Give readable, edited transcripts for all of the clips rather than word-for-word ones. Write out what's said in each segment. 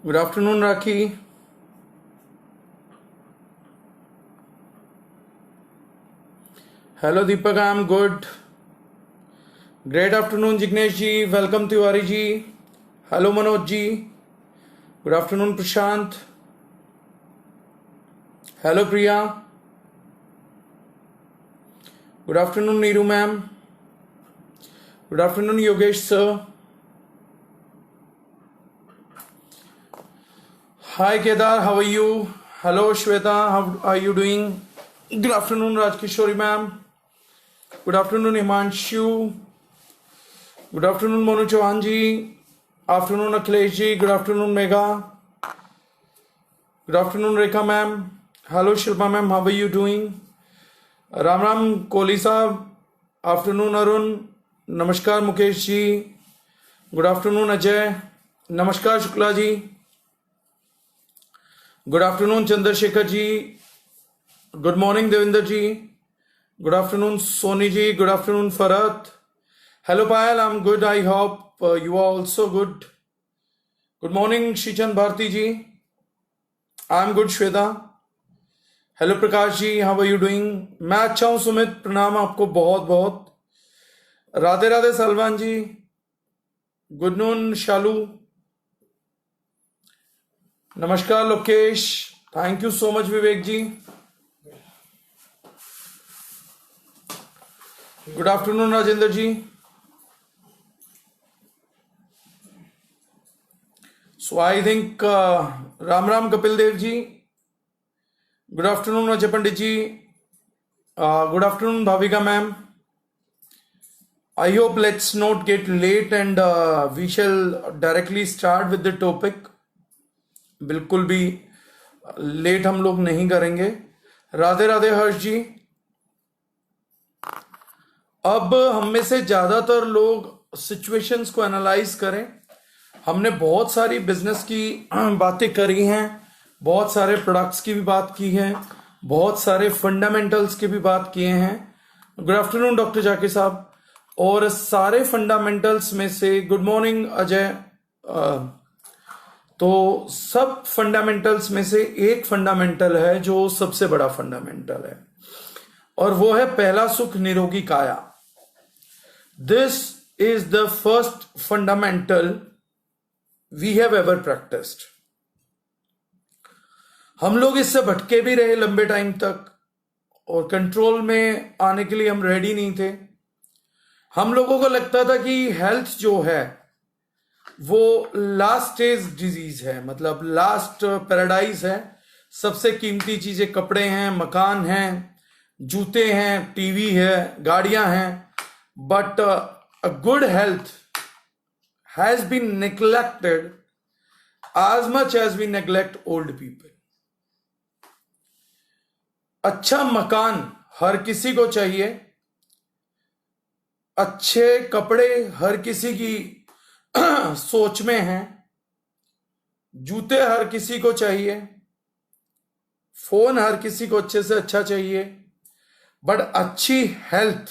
Good afternoon, Raki. Hello, Deepak. I'm good. Great afternoon, Jignesh ji. Welcome, Tiwari ji. Hello, Manoj ji. Good afternoon, Prashant. Hello, Priya. Good afternoon, Neeru ma'am. Good afternoon, Yogesh sir. Hi, Kedar. How are you? Hello, Shweta. How are you doing? Good afternoon, Rajkishori ma'am. Good afternoon, Himanshu. Good afternoon, Monu Chauhan ji. Afternoon, Akhilesh ji. Good afternoon, Megha. Good afternoon, Rekha ma'am. Hello, Shilpa ma'am. How are you doing? Ram Ram Kohli sahab. Afternoon, Arun. Namaskar, Mukesh ji. Good afternoon, Ajay. Namaskar, Shukla ji. Good afternoon, Chandrasekhar ji. Good morning, Devinder ji. Good afternoon, Soni ji. Good afternoon, Farhat. Hello, Payal. I'm good. I hope you are also good. Good morning, Shichan Bharti ji. I'm good, Shweta. Hello Prakash ji, how are you doing? मैं अच्छा हूं सुमित, प्रणाम आपको बहुत बहुत. Radhe Radhe Salman ji. Good noon Shalu. नमस्कार Lokesh. Thank you so much Vivek ji. Good afternoon Rajendra ji. So I think Ram Ram Kapil Dev ji. Good afternoon Ajay Pandit ji. Good afternoon Bhavika ma'am. I hope let's not get late and we shall directly start with the topic. बिल्कुल भी लेट हम लोग नहीं करेंगे. राधे राधे हर्ष जी. अब हम में से ज्यादातर लोग सिचुएशंस को एनालाइज करें. हमने बहुत सारी बिजनेस की बातें करी हैं, बहुत सारे प्रोडक्ट्स की भी बात की है, बहुत सारे फंडामेंटल्स की भी बात किए हैं. गुड आफ्टरनून डॉक्टर जाकिर साहब. और सारे फंडामेंटल्स में से गुड मॉर्निंग अजय. तो सब फंडामेंटल्स में से एक फंडामेंटल है जो सबसे बड़ा फंडामेंटल है, और वो है पहला सुख निरोगी काया. This is the first fundamental we have ever practised. हम लोग इससे भटके भी रहे लंबे टाइम तक, और कंट्रोल में आने के लिए हम रेडी नहीं थे. हम लोगों को लगता था कि हेल्थ जो है वो लास्ट स्टेज डिजीज है, मतलब लास्ट पैराडाइज है. सबसे कीमती चीजें कपड़े हैं, मकान हैं, जूते हैं, टीवी है, गाड़ियां हैं. But a good health has been neglected as much as we neglect old people. अच्छा मकान हर किसी को चाहिए, अच्छे कपड़े हर किसी की सोच में हैं, जूते हर किसी को चाहिए, फोन हर किसी को अच्छे से अच्छा चाहिए. बट अच्छी हेल्थ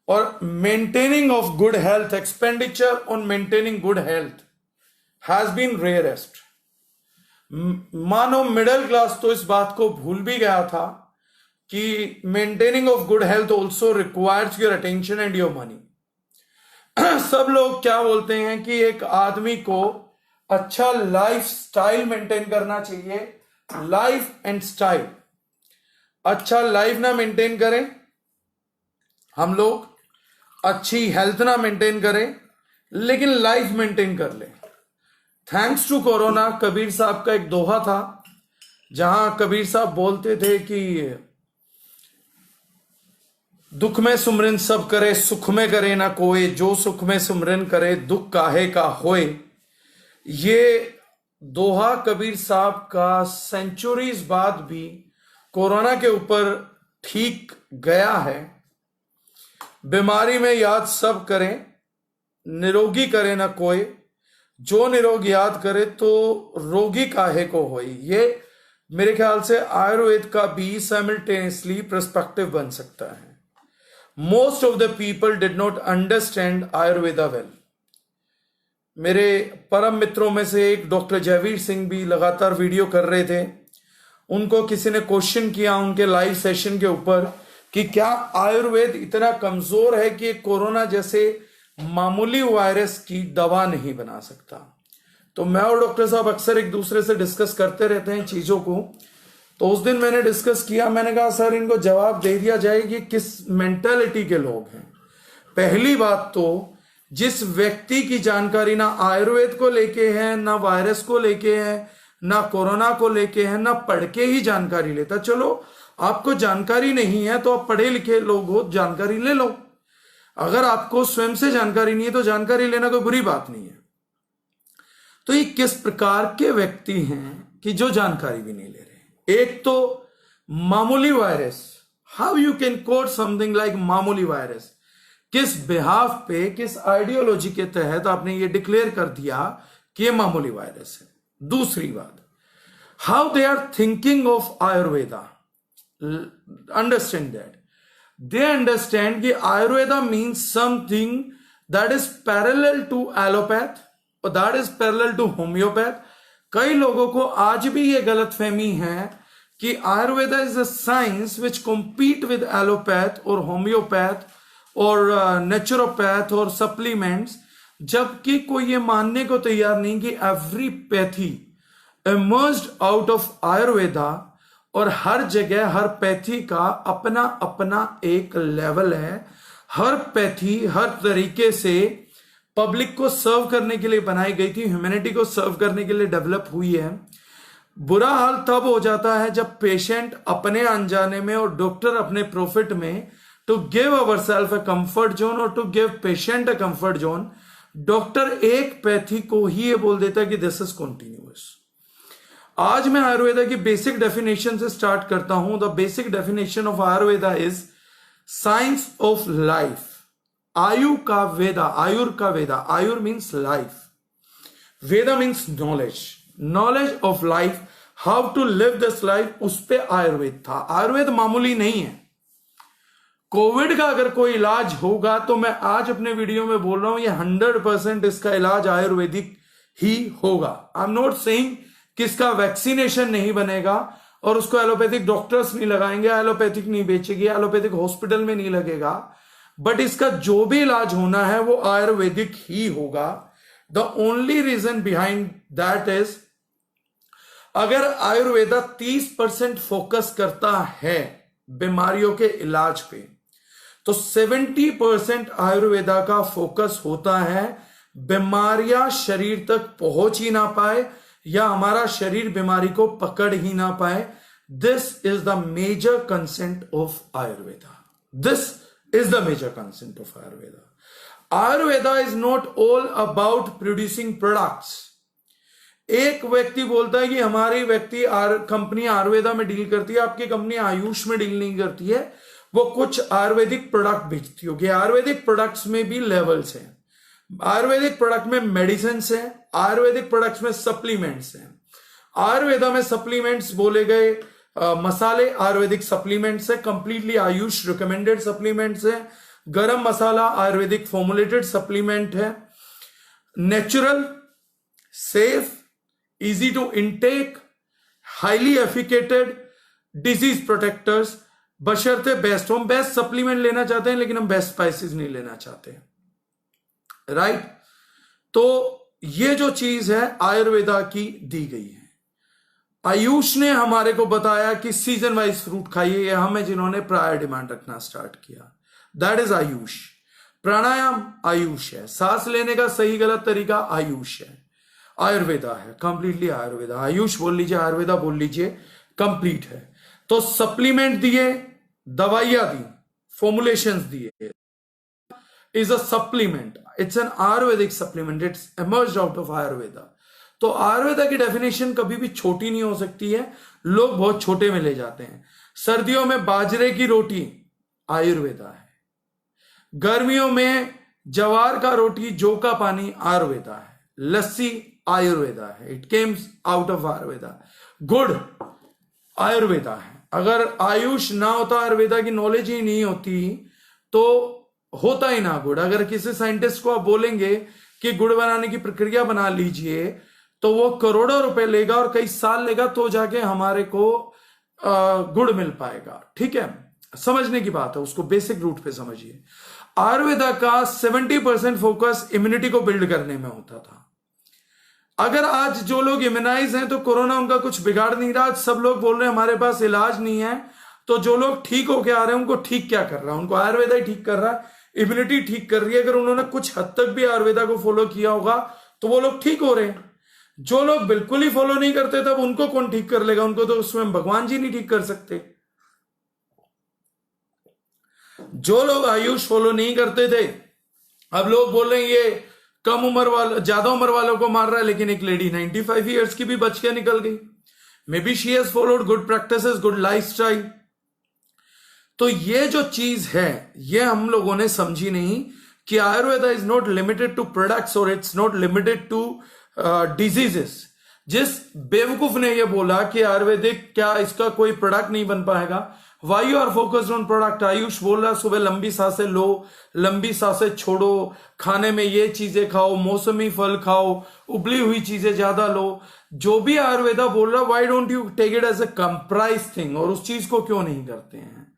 और maintaining of good health, expenditure on maintaining good health has been rarest. मानो मिडिल क्लास तो इस बात को भूल भी गया था कि maintaining of good health also requires your attention and your money. सब लोग क्या बोलते हैं कि एक आदमी को अच्छा लाइफ स्टाइल मेंटेन करना चाहिए. Life and style. अच्छा लाइफ ना मेंटेन करें हम लोग, अच्छी हेल्थ ना मेंटेन करें, लेकिन लाइफ मेंटेन कर लें. थैंक्स टू कोरोना, कबीर साहब का एक दोहा था जहां कबीर साहब बोलते थे कि दुख में सुमरन सब करे, सुख में करे ना कोई, जो सुख में सुमरन करे दुख काहे का होए. ये दोहा कबीर साहब का सेंचुरीज बाद भी कोरोना के ऊपर ठीक गया है. बीमारी में याद सब करें, निरोगी करे ना कोई, जो निरोग याद करे तो रोगी काहे को होई. ये मेरे ख्याल से आयुर्वेद का भी साइमल्टेनियसली पर्सपेक्टिव बन सकता है. Most of the people did not understand Ayurveda well. मेरे परम मित्रों में से एक डॉक्टर जयवीर सिंह भी लगातार वीडियो कर रहे थे। उनको किसी ने क्वेश्चन किया उनके लाइव सेशन के ऊपर कि क्या आयुर्वेद इतना कमजोर है कि कोरोना जैसे मामूली वायरस की दवा नहीं बना सकता। तो मैं और डॉक्टर साहब अक्सर एक दूसरे से डिस्कस करते रहते हैं चीजों को। तो उस दिन मैंने डिस्कस किया, मैंने कहा सर इनको जवाब दे दिया जाए कि किस मेंटालिटी के लोग हैं। पहली बात तो जिस व्यक्ति की जानकारी ना आयुर्वेद को लेके है, ना वायरस को लेके है, ना कोरोना को लेके है, ना पढ़ के ही जानकारी लेता। चलो आपको जानकारी नहीं है तो आप पढ़े लिखे लोग हो, जानकारी ले लो। अगर आपको स्वयं से जानकारी नहीं है तो जानकारी लेना कोई बुरी बात नहीं है। तो ये किस प्रकार के व्यक्ति हैं कि जो जानकारी भी नहीं ले रहे। एक तो मामूली virus, how you can coat something like मामूली वायरस, किस बिहाफ पे, किस आइडियोलॉजी के तहत आपने ये डिक्लेयर कर दिया कि ये मामूली वायरस है। दूसरी बात, how they are thinking of Ayurveda, understand that they understand कि Ayurveda means something that is parallel to allopath और that is parallel to homeopath। कई लोगों को आज भी ये गलतफहमी है कि Ayurveda is a science which compete with allopath और homeopath और नेचुरोपैथ और सप्लीमेंट्स, जबकि कोई ये मानने को तैयार नहीं कि every pathy emerged out of Ayurveda और हर जगह हर पैथी का अपना अपना एक लेवल है। हर पैथी हर तरीके से पब्लिक को सर्व करने के लिए बनाई गई थी, ह्यूमैनिटी को सर्व करने के लिए डेवलप हुई है। बुरा हाल तब हो जाता है जब पेशेंट अपने अनजाने में और डॉक्टर अपने प्रॉफिट में, to give our self a comfort zone और to give patient a comfort zone, doctor एक पैथी को ही ये बोल देता है कि दिस इज कॉन्टिन्यूअस। आज मैं आयुर्वेदा की बेसिक डेफिनेशन से स्टार्ट करता हूं। The basic definition of Ayurveda is science of life. आयु का वेदा, आयुर का वेदा, ayur means life, Veda means knowledge, knowledge of life, how to live this life, उस पे आयुर्वेद था। आयुर्वेद मामूली नहीं है। कोविड का अगर कोई इलाज होगा तो मैं आज अपने वीडियो में बोल रहा हूं ये 100% इसका इलाज आयुर्वेदिक ही होगा। आई एम नॉट सेइंग कि इसका वैक्सीनेशन नहीं बनेगा और उसको एलोपैथिक डॉक्टर्स नहीं लगाएंगे, एलोपैथिक नहीं बेचेगी, एलोपैथिक हॉस्पिटल में नहीं लगेगा, बट इसका जो भी इलाज होना है वो आयुर्वेदिक ही होगा। The only reason behind that is, अगर आयुर्वेदा 30% फोकस करता है बीमारियों के इलाज पे, तो 70% आयुर्वेदा का फोकस होता है बीमारियां शरीर तक पहुंच ही ना पाए या हमारा शरीर बीमारी को पकड़ ही ना पाए। This is the major consent of Ayurveda. This is the major consent of Ayurveda. Ayurveda is not all about producing products. एक व्यक्ति बोलता है कि हमारी कंपनी आयुर्वेदा में डील करती है, आपकी कंपनी आयुष में डील नहीं करती है, वो कुछ आयुर्वेदिक प्रोडक्ट बेचती होगी। आयुर्वेदिक प्रोडक्ट्स में भी लेवल्स हैं। आयुर्वेदिक प्रोडक्ट में मेडिसिन है, आयुर्वेदिक प्रोडक्ट्स में सप्लीमेंट्स हैं। आयुर्वेदा में सप्लीमेंट्स बोले गए मसाले आयुर्वेदिक सप्लीमेंट्स है, कंप्लीटली आयुष रिकमेंडेड सप्लीमेंट्स है। गरम मसाला आयुर्वेदिक फॉर्मुलेटेड सप्लीमेंट है। Natural, safe, easy to intake, highly efficated, disease protectors, बशर्ते बेस्ट। हम बेस्ट सप्लीमेंट लेना चाहते हैं लेकिन हम बेस्ट स्पाइसेस नहीं लेना चाहते, राइट? तो ये जो चीज है आयुर्वेदा की दी गई है। आयुष ने हमारे को बताया कि सीजन वाइज फ्रूट खाइए, ये हमें जिन्होंने प्रायर डिमांड रखना स्टार्ट किया, दैट इज आयुष। प्राणायाम आयुष है, सांस लेने का सही गलत तरीका आयुष है, आयुर्वेदा है, कंप्लीटली आयुर्वेदा। आयुष बोल लीजिए, आयुर्वेदा बोल लीजिए, कंप्लीट है। तो सप्लीमेंट दिए, दवाइयां दी, फॉर्मुलेशंस दिए, is a supplement, it's an Ayurvedic supplement, it's emerged out of Ayurveda. तो आयुर्वेदा की डेफिनेशन कभी भी छोटी नहीं हो सकती है, लोग बहुत छोटे में ले जाते हैं। सर्दियों में बाजरे की रोटी आयुर्वेदा है, गर्मियों में जवार का रोटी, जौ का पानी आयुर्वेदा है, लस्सी आयुर्वेदा है, it Kemps out of Ayurveda. गुड़ आयुर्वेदा है। अगर आयुष ना होता, आयुर्वेदा की नॉलेज ही नहीं होती, तो होता ही ना गुड़। अगर किसी साइंटिस्ट को आप बोलेंगे कि गुड़ बनाने की प्रक्रिया बना लीजिए, तो वो करोड़ों रुपए लेगा और कई साल लेगा तो जाके हमारे को गुड़ मिल पाएगा। ठीक है, समझने की बात है, उसको बेसिक रूट पे समझिए। आयुर्वेदा का 70% फोकस इम्यूनिटी को बिल्ड करने में होता था। अगर आज जो लोग इम्यूनाइज हैं तो कोरोना उनका कुछ बिगाड़ नहीं रहा। आज सब लोग बोल रहे हैं हमारे पास इलाज नहीं है, तो जो लोग ठीक होके आ रहे हैं उनको ठीक क्या कर रहा है? उनको आयुर्वेदा ही ठीक कर रहा है, इम्यूनिटी ठीक कर रही है। अगर उन्होंने कुछ हद तक भी आयुर्वेदा को फॉलो किया होगा तो वो लोग ठीक हो रहे हैं। जो लोग बिल्कुल ही फॉलो नहीं करते तब उनको कौन ठीक कर लेगा? उनको तो स्वयं भगवान जी नहीं ठीक कर सकते। जो लोग आयुष फॉलो नहीं करते थे, अब लोग बोल रहे हैं ये कम उम्र वाले ज्यादा उम्र वालों को मार रहा है, लेकिन एक लेडी 95 ईयर्स की भी बच के निकल गई। May be she has followed good practices, good lifestyle. तो ये जो चीज है ये हम लोगों ने समझी नहीं कि Ayurveda is not limited to products और it's not limited to diseases. जिस बेवकूफ ने ये बोला कि आयुर्वेदिक क्या इसका कोई प्रोडक्ट नहीं बन पाएगा, why you are focused on product? Ayush बोल रहा सुबह लंबी सांसें लो, लंबी सांसें छोड़ो, खाने में ये चीजें खाओ, मौसमी फल खाओ, उबली हुई चीजें ज्यादा लो। जो भी आयुर्वेदा बोल रहा, why don't you take it as a comprise thing? और उस चीज को क्यों नहीं करते हैं?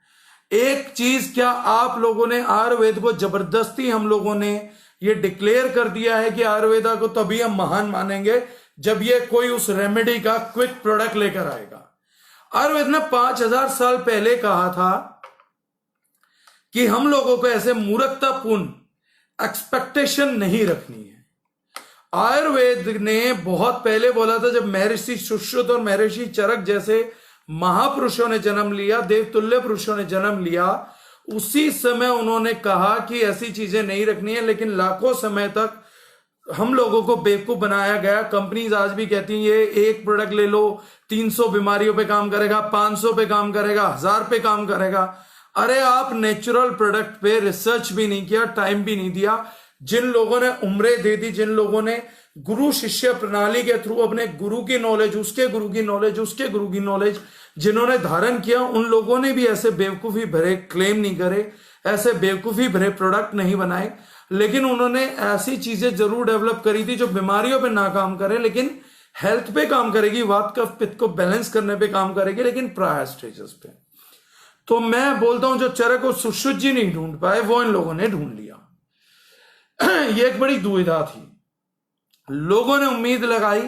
एक चीज, क्या आप लोगों ने आयुर्वेद को जबरदस्ती, हम लोगों ने ये डिक्लेयर कर दिया है कि आयुर्वेदा को तभी हम महान मानेंगे जब ये कोई उस रेमेडी का क्विक प्रोडक्ट लेकर आएगा। आयुर्वेद ने 5000 साल पहले कहा था कि हम लोगों को ऐसे मूर्खतापूर्ण एक्सपेक्टेशन नहीं रखनी है। आयुर्वेद ने बहुत पहले बोला था, जब महर्षि सुश्रुत और महर्षि चरक जैसे महापुरुषों ने जन्म लिया, देवतुल्य पुरुषों ने जन्म लिया, उसी समय उन्होंने कहा कि ऐसी चीजें नहीं रखनी है। लेकिन लाखों समय तक हम लोगों को बेवकूफ बनाया गया। कंपनीज आज भी कहती हैं ये एक प्रोडक्ट ले लो, 300 बीमारियों पे काम करेगा, 500 पे काम करेगा, 1000 पे काम करेगा। अरे आप नेचुरल प्रोडक्ट पे रिसर्च भी नहीं किया, टाइम भी नहीं दिया। जिन लोगों ने उम्रें दे दी, जिन लोगों ने गुरु शिष्य प्रणाली के थ्रू अपने गुरु की नॉलेज, उसके गुरु की नॉलेज, उसके गुरु की नॉलेज जिन्होंने धारण किया, उन लोगों ने भी ऐसे बेवकूफी भरे क्लेम नहीं करे, ऐसे बेवकूफी भरे प्रोडक्ट नहीं बनाए। लेकिन उन्होंने ऐसी चीजें जरूर डेवलप करी थी जो बीमारियों पे ना काम करे लेकिन हेल्थ पे काम करेगी, वात कफ पित्त को बैलेंस करने पे काम करेगी, लेकिन प्रायर स्टेजेस पे। तो मैं बोलता हूं जो चरक को सुश्रुत जी नहीं ढूंढ पाए वो इन लोगों ने ढूंढ लिया। ये एक बड़ी दुविधा थी। लोगों ने उम्मीद लगाई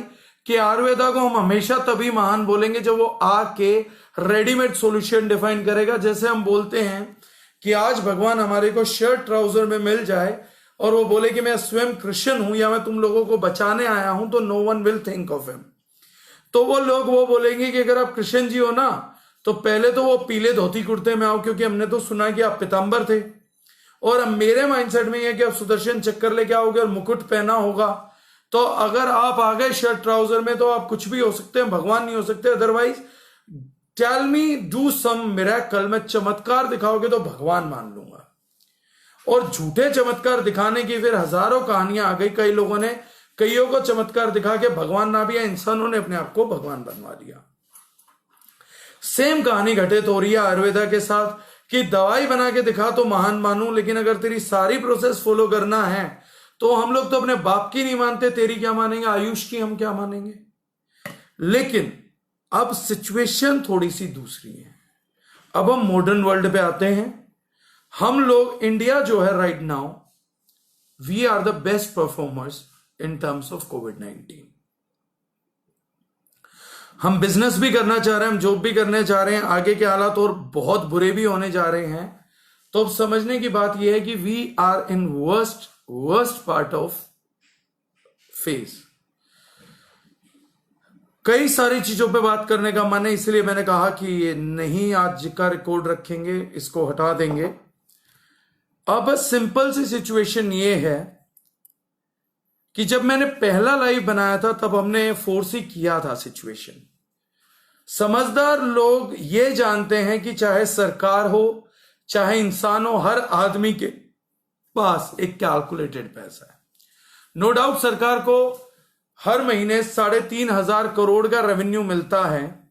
कि आयुर्वेदा को हम हमेशा तभी महान बोलेंगे जब वो आके रेडीमेड सॉल्यूशन डिफाइन करेगा। जैसे हम बोलते हैं कि आज भगवान हमारे को शर्ट ट्राउजर में मिल जाए और वो बोले कि मैं स्वयं कृष्ण हूं या मैं तुम लोगों को बचाने आया हूं, तो no one will think of him. तो वो लोग वो बोलेंगे कि अगर आप कृष्ण जी हो ना, तो पहले तो वो पीले धोती कुर्ते में आओ, क्योंकि हमने तो सुना कि आप पीताम्बर थे। और अब मेरे माइंडसेट में यह कि आप सुदर्शन चक्कर लेके आओगे और मुकुट पहना होगा, तो अगर आप आ गए शर्ट ट्राउजर में तो आप कुछ भी हो सकते हैं, भगवान नहीं हो सकते। Otherwise tell me do some miracle, में चमत्कार दिखाओगे तो भगवान मान लूंगा। और झूठे चमत्कार दिखाने की फिर हजारों कहानियां आ गई। कई लोगों ने कईयों को चमत्कार दिखा के भगवान ना भी, इंसानों ने अपने आप को भगवान बनवा लिया। सेम कहानी घटित हो रही है आयुर्वेदा के साथ कि दवाई बना के दिखा तो महान मानूं, लेकिन अगर तेरी सारी प्रोसेस फॉलो करना है तो हम लोग तो अपने बाप की नहीं मानते, तेरी क्या मानेंगे? आयुष की हम क्या मानेंगे? लेकिन अब सिचुएशन थोड़ी सी दूसरी है। अब हम मॉडर्न वर्ल्ड पे आते हैं। हम लोग, इंडिया जो है right now, we are the best performers in terms of COVID. हम बिजनेस भी करना चाह रहे हैं, हम जॉब भी करने चाह रहे हैं, आगे के हालात और बहुत बुरे भी होने जा रहे हैं। तो अब समझने की बात यह है कि we are in worst part of phase. कई सारी चीजों पे बात करने का मन है, इसलिए मैंने कहा कि ये नहीं आज का रिकॉर्ड रखेंगे, इसको हटा देंगे। अब सिंपल सी सिचुएशन ये है कि जब मैंने पहला लाइव बनाया था तब हमने फोर्स ही किया था सिचुएशन। समझदार लोग ये जानते हैं कि चाहे सरकार हो चाहे इंसान हो, हर आदमी के पास एक कैलकुलेटेड पैसा है। नो डाउट सरकार को हर महीने 3,500 करोड़ का रेवेन्यू मिलता है।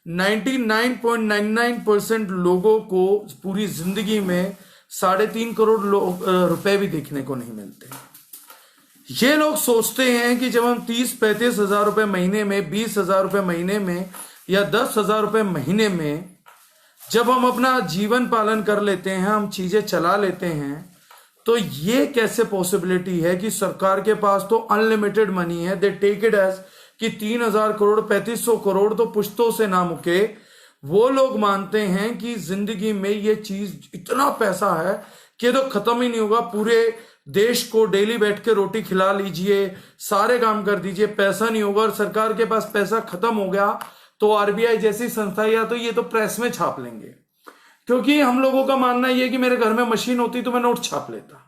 99.99% लोगों को पूरी जिंदगी में 3.5 करोड़ रुपए भी देखने को नहीं मिलते। ये लोग सोचते हैं कि जब हम 30-35 हजार रुपए महीने में, 20 हजार रुपए महीने में या 10 हजार रुपए महीने में जब हम अपना जीवन पालन कर लेते हैं, हम चीजें चला लेते हैं, तो ये कैसे पॉसिबिलिटी है कि सरकार के पास तो अनलिमिटेड मनी है। दे टेक इट एज कि 3,000 करोड़ 3,500 करोड़ तो पुश्तों से ना मुके। वो लोग मानते हैं कि जिंदगी में ये चीज इतना पैसा है कि तो खत्म ही नहीं होगा। पूरे देश को डेली बैठ के रोटी खिला लीजिए, सारे काम कर दीजिए, पैसा नहीं होगा। और सरकार के पास पैसा खत्म हो गया तो आरबीआई जैसी संस्था या तो ये तो प्रेस में छाप लेंगे, क्योंकि हम लोगों का मानना यह है कि मेरे घर में मशीन होती तो मैं नोट छाप लेता।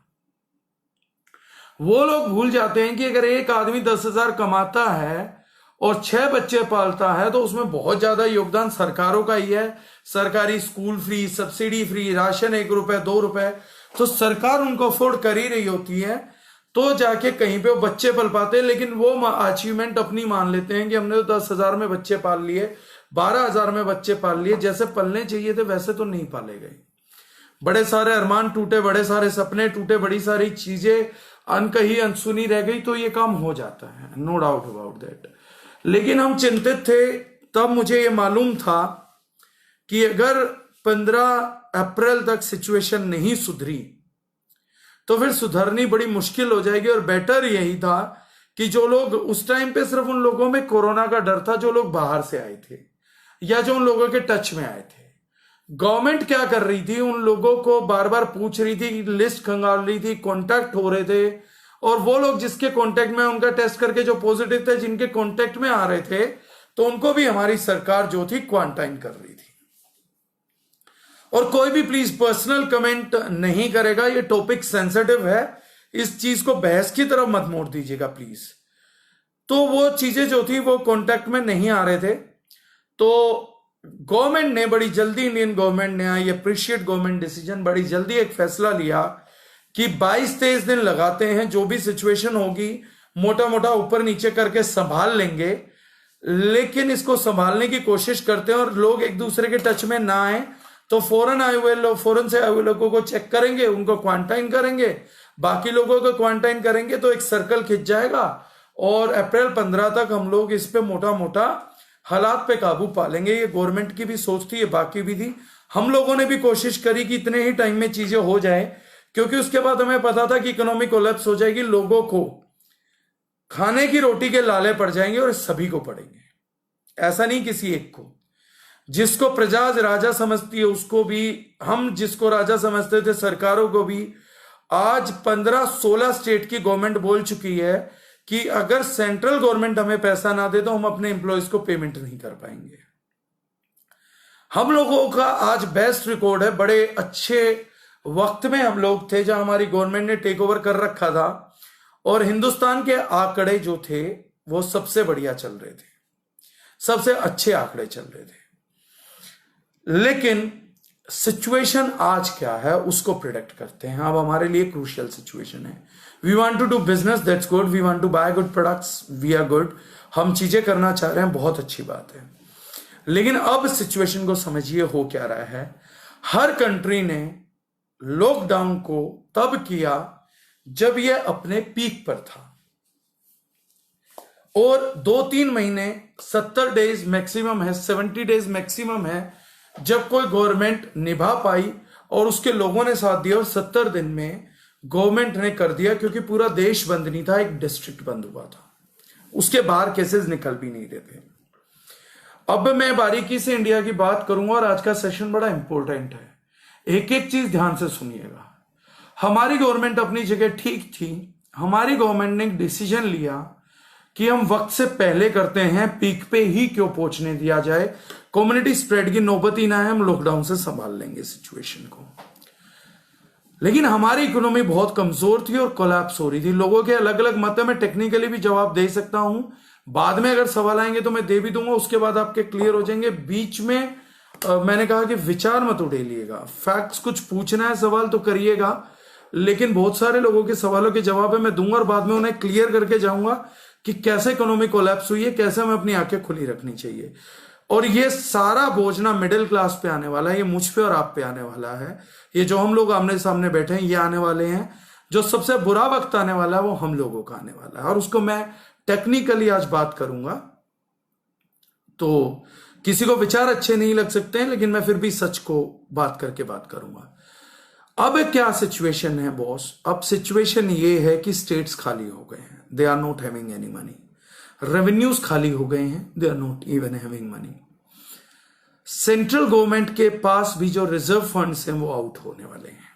वो लोग भूल जाते हैं कि अगर एक आदमी 10,000 कमाता है और 6 बच्चे पालता है तो उसमें बहुत ज्यादा योगदान सरकारों का ही है। सरकारी school free, subsidy free, ration 1 रुपए 2 रुपए, तो सरकार उनको अफोर्ड कर ही रही होती है, तो जाके कहीं पे वो बच्चे पल पाते हैं। लेकिन वो अचीवमेंट अपनी मान लेते हैं कि हमने तो 10,000 में बच्चे पाल लिए, 12,000 में बच्चे पाल लिए। जैसे पलने चाहिए थे वैसे तो नहीं पाले गए। बड़े सारे अरमान टूटे, बड़े सारे सपने टूटे, बड़ी सारी चीजें अनकही अनसुनी रह गई, तो ये काम हो जाता है, नो डाउट अबाउट दैट। लेकिन हम चिंतित थे, तब मुझे ये मालूम था कि अगर 15 अप्रैल तक सिचुएशन नहीं सुधरी तो फिर सुधरनी बड़ी मुश्किल हो जाएगी। और बेटर यही था कि जो लोग उस टाइम पे, सिर्फ उन लोगों में कोरोना का डर था जो लोग बाहर से आए थे या जो उन लोगों के टच में आए थे। गवर्नमेंट क्या कर रही थी, उन लोगों को बार बार पूछ रही थी, लिस्ट खंगाल रही थी, कॉन्टैक्ट हो रहे थे, और वो लोग जिसके कॉन्टैक्ट में, उनका टेस्ट करके जो पॉजिटिव थे, जिनके कॉन्टैक्ट में आ रहे थे, तो उनको भी हमारी सरकार जो थी क्वारंटाइन कर रही थी। और कोई भी प्लीज पर्सनल कमेंट नहीं करेगा, ये टॉपिक सेंसिटिव है, इस चीज को बहस की तरफ मत मोड़ दीजिएगा प्लीज। तो वो चीजें जो थी वो कॉन्टैक्ट में नहीं आ रहे थे, तो गवर्नमेंट ने बड़ी जल्दी, इंडियन गवर्नमेंट ने, आई अप्रिशिएट गवर्नमेंट डिसीजन, बड़ी जल्दी एक फैसला लिया कि 22-23 दिन लगाते हैं, जो भी सिचुएशन होगी मोटा मोटा ऊपर नीचे करके संभाल लेंगे। लेकिन इसको संभालने की कोशिश करते हैं और लोग एक दूसरे के टच में ना आए, तो फौरन से आए हुए लोगों को चेक करेंगे, उनको क्वारंटाइन करेंगे, बाकी लोगों को क्वारंटाइन करेंगे, तो एक सर्कल खिंच जाएगा और अप्रैल 15 तक हम लोग इस पे मोटा मोटा हालात पे काबू पा लेंगे। ये गवर्नमेंट की भी सोच थी, ये बाकी भी थी। हम लोगों ने भी कोशिश करी कि इतने ही टाइम में चीजें हो जाए, क्योंकि उसके बाद हमें पता था कि इकोनॉमिक कोलैप्स हो जाएगी, लोगों को खाने की रोटी के लाले पड़ जाएंगे और सभी को पड़ेंगे, ऐसा नहीं किसी एक को। जिसको प्रजा राजा समझती है उसको भी, हम जिसको राजा समझते थे सरकारों को भी, आज 15-16 स्टेट की गवर्नमेंट बोल चुकी है कि अगर सेंट्रल गवर्नमेंट हमें पैसा ना दे तो हम अपने एम्प्लॉयज को पेमेंट नहीं कर पाएंगे। हम लोगों का आज बेस्ट रिकॉर्ड है, बड़े अच्छे वक्त में हम लोग थे जहां हमारी गवर्नमेंट ने टेक ओवर कर रखा था और हिंदुस्तान के आंकड़े जो थे वो सबसे बढ़िया चल रहे थे, सबसे अच्छे आंकड़े चल रहे थे। लेकिन सिचुएशन आज क्या है उसको प्रिडिक्ट करते हैं। अब हमारे लिए क्रूशियल सिचुएशन है। We want to do business, that's good. We want to buy good products, we are good. हम चीजें करना चाह रहे हैं, बहुत अच्छी बात है। लेकिन अब सिचुएशन को समझिए हो क्या रहा है। हर कंट्री ने लॉकडाउन को तब किया जब यह अपने पीक पर था, और 2-3 महीने 70 डेज मैक्सिमम है, 70 डेज मैक्सिमम है जब कोई गवर्नमेंट निभा पाई और उसके लोगों ने साथ दिया। और 70 दिन में गवर्नमेंट ने कर दिया, क्योंकि पूरा देश बंद नहीं था, एक डिस्ट्रिक्ट बंद हुआ था, उसके बाहर केसेस निकल भी नहीं रहे थे। अब मैं बारीकी से इंडिया की बात करूंगा और आज का सेशन बड़ा इंपॉर्टेंट है, एक एक चीज ध्यान से सुनिएगा। हमारी गवर्नमेंट अपनी जगह ठीक थी। हमारी गवर्नमेंट ने एक डिसीजन लिया कि हम वक्त से पहले करते हैं, पीक पे ही क्यों पहुंचने दिया जाए, कम्युनिटी स्प्रेड की नौबत ही ना है, हम लॉकडाउन से संभाल लेंगे सिचुएशन को। लेकिन हमारी इकोनॉमी बहुत कमजोर थी और कोलैप्स हो रही थी। लोगों के अलग अलग मत है, मैं टेक्निकली भी जवाब दे सकता हूं, बाद में अगर सवाल आएंगे तो मैं दे भी दूंगा, उसके बाद आपके क्लियर हो जाएंगे। बीच में मैंने कहा कि विचार मत उड़ेलिएगा, फैक्ट्स कुछ पूछना है सवाल तो करिएगा, लेकिन बहुत सारे लोगों के सवालों के जवाब है मैं दूंगा और बाद में उन्हें क्लियर करके जाऊंगा कि कैसे इकोनॉमी कोलैप्स हुई है, कैसे हमें अपनी आंखें खुली रखनी चाहिए। और ये सारा बोझ ना मिडिल क्लास पे आने वाला है, ये मुझ पे और आप पे आने वाला है। ये जो हम लोग आमने सामने बैठे हैं ये आने वाले हैं, जो सबसे बुरा वक्त आने वाला है वो हम लोगों का आने वाला है, और उसको मैं टेक्निकली आज बात करूंगा। तो किसी को विचार अच्छे नहीं लग सकते हैं, लेकिन मैं फिर भी सच को बात करके बात करूंगा। अब क्या सिचुएशन है बॉस? अब सिचुएशन ये है कि स्टेट्स खाली हो गए हैं, they are not having any money. Revenues खाली हो गए हैं, they are not even having money. Central government के पास भी जो रिजर्व फंड्स हैं वो आउट होने वाले हैं,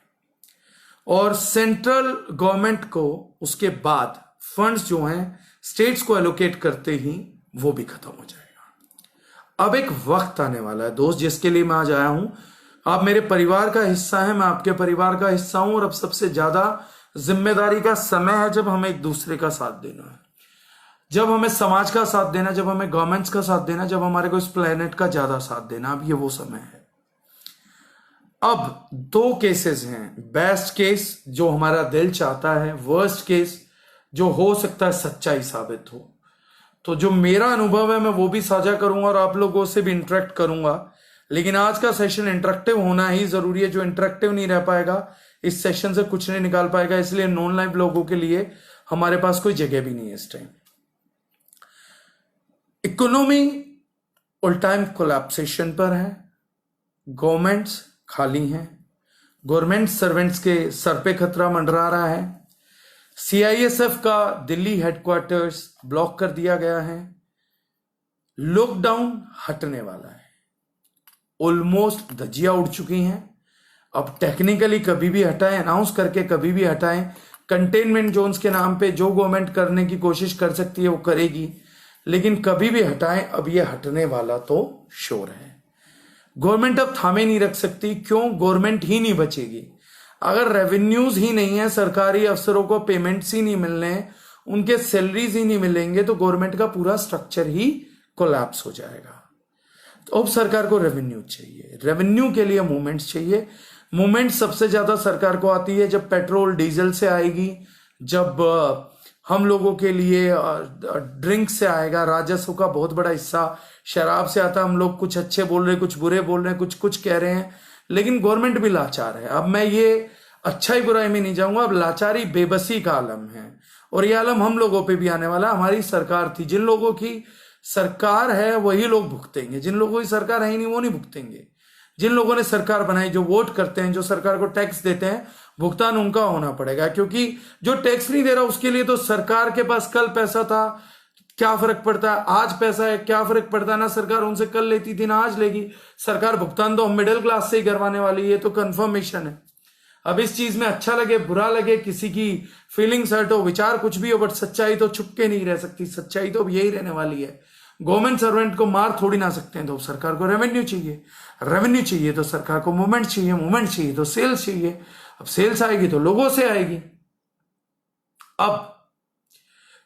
और सेंट्रल गवर्नमेंट को उसके बाद फंड्स जो हैं स्टेट्स को एलोकेट करते ही वो भी खत्म हो जाएगा। अब एक वक्त आने वाला है दोस्त, जिसके लिए मैं आज आया हूं। आप मेरे परिवार का हिस्सा है, मैं आपके परिवार का हिस्सा हूं, और अब सबसे ज्यादा जिम्मेदारी का समय है जब हमें एक दूसरे का साथ देना है, जब हमें समाज का साथ देना, जब हमें गवर्नमेंट्स का साथ देना, जब हमारे को इस प्लेनेट का ज्यादा साथ देना। अब ये वो समय है। अब दो केसेस हैं, बेस्ट केस जो हमारा दिल चाहता है, वर्स्ट केस जो हो सकता है सच्चाई साबित हो। तो जो मेरा अनुभव है मैं वो भी साझा करूंगा और आप लोगों से भी इंटरेक्ट करूंगा, लेकिन आज का सेशन इंटरेक्टिव होना ही जरूरी है। जो इंटरेक्टिव नहीं रह पाएगा इस सेशन से कुछ नहीं निकाल पाएगा, इसलिए नॉन लाइव लोगों के लिए हमारे पास कोई जगह भी नहीं है इस टाइम। इकोनॉमी ऑल टाइम कोलैप्सेशन पर है, गवर्नमेंट्स खाली हैं, गवर्नमेंट सर्वेंट्स के सर पे खतरा मंडरा रहा है। सीआईएसएफ का दिल्ली हेडक्वार्टर्स ब्लॉक कर दिया गया है, लॉकडाउन हटने वाला है, ऑलमोस्ट धज्जियां उड़ चुकी हैं। अब टेक्निकली कभी भी हटाएं, अनाउंस करके कभी भी हटाएं, कंटेनमेंट जोन्स के नाम पे जो गवर्नमेंट करने की कोशिश कर सकती है वो करेगी, लेकिन कभी भी हटाएं, अब ये हटने वाला तो श्योर है। गवर्नमेंट अब थामे नहीं रख सकती। क्यों? गवर्नमेंट ही नहीं बचेगी। अगर रेवेन्यूज ही नहीं है, सरकारी अफसरों को पेमेंट्स ही नहीं मिलने, उनके सैलरीज ही नहीं मिलेंगे, तो गवर्नमेंट का पूरा स्ट्रक्चर ही कोलैप्स हो जाएगा। तो अब सरकार को रेवेन्यू चाहिए, रेवेन्यू के लिए मूवमेंट्स चाहिए। मूवमेंट सबसे ज्यादा सरकार को आती है जब पेट्रोल डीजल से आएगी, जब हम लोगों के लिए ड्रिंक से आएगा, राजस्व का बहुत बड़ा हिस्सा शराब से आता। हम लोग कुछ अच्छे बोल रहे, कुछ बुरे बोल रहे, कुछ कुछ कह रहे हैं, लेकिन गवर्नमेंट भी लाचार है। अब मैं ये अच्छाई बुराई में नहीं जाऊंगा, अब लाचारी बेबसी का आलम है, और ये आलम हम लोगों पे भी आने वाला। हमारी सरकार थी, जिन लोगों की सरकार है वही लोग भुगतेंगे, जिन लोगों की सरकार है ही नहीं वो नहीं भुगतेंगे। जिन लोगों ने सरकार बनाई, जो वोट करते हैं, जो सरकार को टैक्स देते हैं, भुगतान उनका होना पड़ेगा। क्योंकि जो टैक्स नहीं दे रहा उसके लिए तो सरकार के पास कल पैसा था, क्या फर्क पड़ता है? आज पैसा है, क्या फर्क पड़ता है? ना सरकार उनसे कल लेती थी ना आज लेगी। सरकार भुगतान तो मिडिल क्लास से ही करवाने वाली है, तो कंफर्मेशन है। अब इस चीज में अच्छा लगे बुरा लगे, किसी की फीलिंग्स हर्ट हो, विचार कुछ भी हो, बट सच्चाई तो छुप के नहीं रह सकती। सच्चाई तो अब यही रहने वाली है। गवर्नमेंट सर्वेंट को मार थोड़ी ना सकते हैं, तो सरकार को रेवेन्यू चाहिए, रेवेन्यू चाहिए तो सरकार को मूवमेंट चाहिए, मूवमेंट चाहिए तो सेल्स चाहिए। अब सेल्स आएगी तो लोगों से आएगी। अब